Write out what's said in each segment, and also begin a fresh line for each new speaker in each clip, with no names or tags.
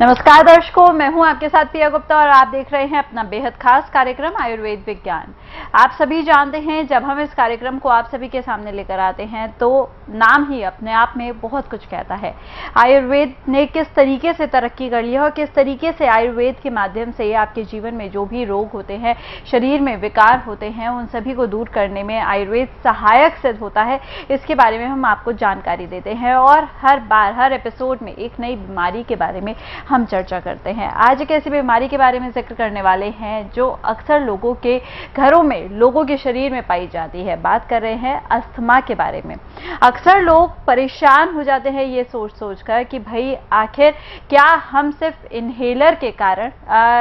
नमस्कार दर्शकों, मैं हूं आपके साथ प्रिया गुप्ता और आप देख रहे हैं अपना बेहद खास कार्यक्रम आयुर्वेद विज्ञान। आप सभी जानते हैं, जब हम इस कार्यक्रम को आप सभी के सामने लेकर आते हैं तो नाम ही अपने आप में बहुत कुछ कहता है। आयुर्वेद ने किस तरीके से तरक्की कर ली है और किस तरीके से आयुर्वेद के माध्यम से आपके जीवन में जो भी रोग होते हैं, शरीर में विकार होते हैं, उन सभी को दूर करने में आयुर्वेद सहायक सिद्ध होता है। इसके बारे में हम आपको जानकारी देते हैं और हर बार हर एपिसोड में एक नई बीमारी के बारे में हम चर्चा करते हैं। आज एक ऐसी बीमारी के बारे में जिक्र करने वाले हैं जो अक्सर लोगों के घरों में, लोगों के शरीर में पाई जाती है। बात कर रहे हैं अस्थमा के बारे में। अक्सर लोग परेशान हो जाते हैं ये सोच सोच कर कि भाई आखिर क्या हम सिर्फ इनहेलर के कारण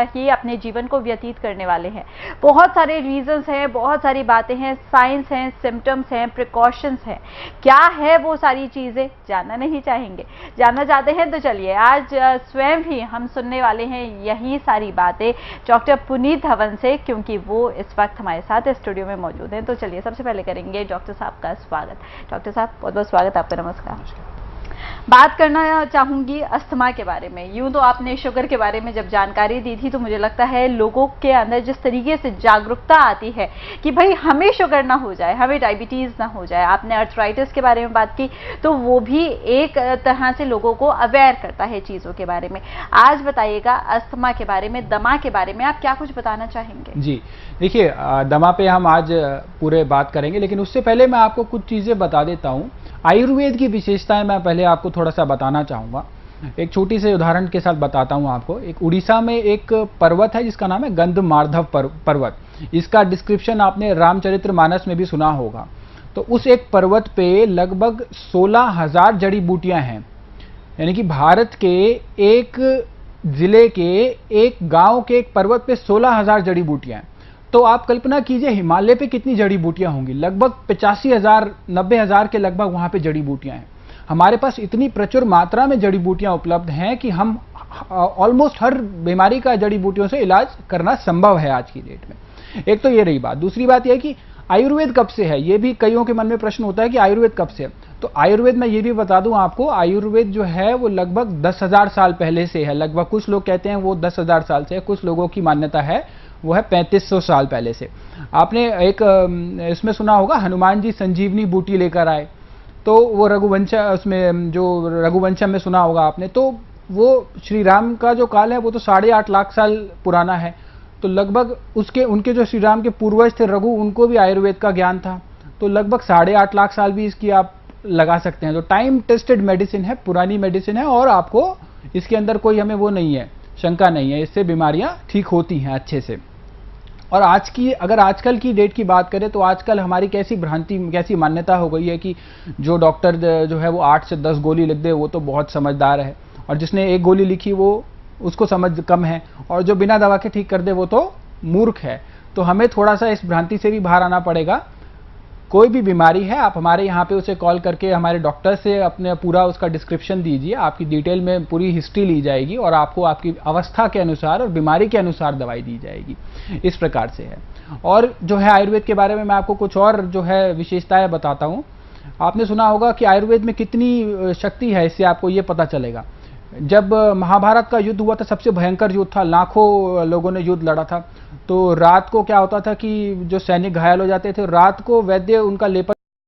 ही अपने जीवन को व्यतीत करने वाले हैं। बहुत सारे रीजंस हैं, बहुत सारी बातें हैं, साइंस हैं, सिम्टम्स हैं, प्रिकॉशंस हैं। क्या है वो सारी चीजें जानना नहीं चाहेंगे? जानना चाहते हैं तो चलिए आज स्वयं भी हम सुनने वाले हैं यही सारी बातें डॉक्टर पुनीत धवन से, क्योंकि वो इस वक्त हमारे साथ स्टूडियो में मौजूद हैं। तो चलिए सबसे पहले करेंगे डॉक्टर साहब का स्वागत। डॉक्टर साहब बहुत बहुत स्वागत आपका। नमस्कार। बात करना चाहूंगी अस्थमा के बारे में। यूं तो आपने शुगर के बारे में जब जानकारी दी थी तो मुझे लगता है लोगों के अंदर जिस तरीके से जागरूकता आती है कि भाई हमें शुगर ना हो जाए, हमें डायबिटीज ना हो जाए। आपने अर्थराइटिस के बारे में बात की तो वो भी एक तरह से लोगों को अवेयर करता है चीजों के बारे में। आज बताइएगा अस्थमा के बारे में, दमा के बारे में आप क्या कुछ बताना चाहेंगे?
जी देखिए, दमा पे हम आज पूरे बात करेंगे, लेकिन उससे पहले मैं आपको कुछ चीजें बता देता हूँ। आयुर्वेद की विशेषताएं मैं पहले आपको थोड़ा सा बताना चाहूँगा। एक छोटी से उदाहरण के साथ बताता हूँ आपको। एक उड़ीसा में एक पर्वत है जिसका नाम है गंधमार्धव पर्वत। इसका डिस्क्रिप्शन आपने रामचरितमानस में भी सुना होगा। तो उस एक पर्वत पे लगभग 16,000 जड़ी बूटियां हैं। यानी कि भारत के एक जिले के एक गांव के एक पर्वत पे 16,000 जड़ी बूटियां हैं। तो आप कल्पना कीजिए हिमालय पे कितनी जड़ी बूटियां होंगी। लगभग 85,000 90,000 के लगभग वहां पे जड़ी बूटियां हैं। हमारे पास इतनी प्रचुर मात्रा में जड़ी बूटियां उपलब्ध हैं कि हम ऑलमोस्ट हर बीमारी का जड़ी बूटियों से इलाज करना संभव है आज की डेट में। एक तो ये रही बात। दूसरी बात यह है कि आयुर्वेद कब से है, ये भी कईयों के मन में प्रश्न होता है कि आयुर्वेद कब से है। तो आयुर्वेद में ये भी बता दूं आपको, आयुर्वेद जो है वो लगभग 10,000 साल पहले से है। लगभग कुछ लोग कहते हैं वो 10,000 साल से है, कुछ लोगों की मान्यता है वो है 3500 साल पहले से। आपने एक इसमें सुना होगा, हनुमान जी संजीवनी बूटी लेकर आए, तो वो रघुवंश, उसमें जो रघुवंशम में सुना होगा आपने, तो वो श्री राम का जो काल है वो तो 8.5 लाख साल पुराना है। तो लगभग उनके जो श्री राम के पूर्वज थे रघु, उनको भी आयुर्वेद का ज्ञान था। तो लगभग 8.5 लाख साल भी इसकी आप लगा सकते हैं। तो टाइम टेस्टेड मेडिसिन है, पुरानी मेडिसिन है और आपको इसके अंदर कोई हमें वो नहीं है, शंका नहीं है, इससे बीमारियां ठीक होती हैं अच्छे से। और अगर आजकल की डेट की बात करें तो आजकल हमारी कैसी मान्यता हो गई है कि जो डॉक्टर जो है वो 8 से 10 गोली लिख दे वो तो बहुत समझदार है, और जिसने एक गोली लिखी वो उसको समझ कम है, और जो बिना दवा के ठीक कर दे वो तो मूर्ख है। तो हमें थोड़ा सा इस भ्रांति से भी बाहर आना पड़ेगा। कोई भी बीमारी है आप हमारे यहाँ पे उसे कॉल करके हमारे डॉक्टर से अपने पूरा उसका डिस्क्रिप्शन दीजिए। आपकी डिटेल में पूरी हिस्ट्री ली जाएगी और आपको आपकी अवस्था के अनुसार और बीमारी के अनुसार दवाई दी जाएगी। इस प्रकार से है। और जो है आयुर्वेद के बारे में मैं आपको कुछ और जो है विशेषताएं बताता हूँ। आपने सुना होगा कि आयुर्वेद में कितनी शक्ति है, इससे आपको ये पता चलेगा। जब महाभारत का युद्ध हुआ था, सबसे भयंकर युद्ध था, लाखों लोगों ने युद्ध लड़ा था। तो रात को क्या होता था कि जो सैनिक घायल हो जाते थे, रात को वैद्य उनका लेपन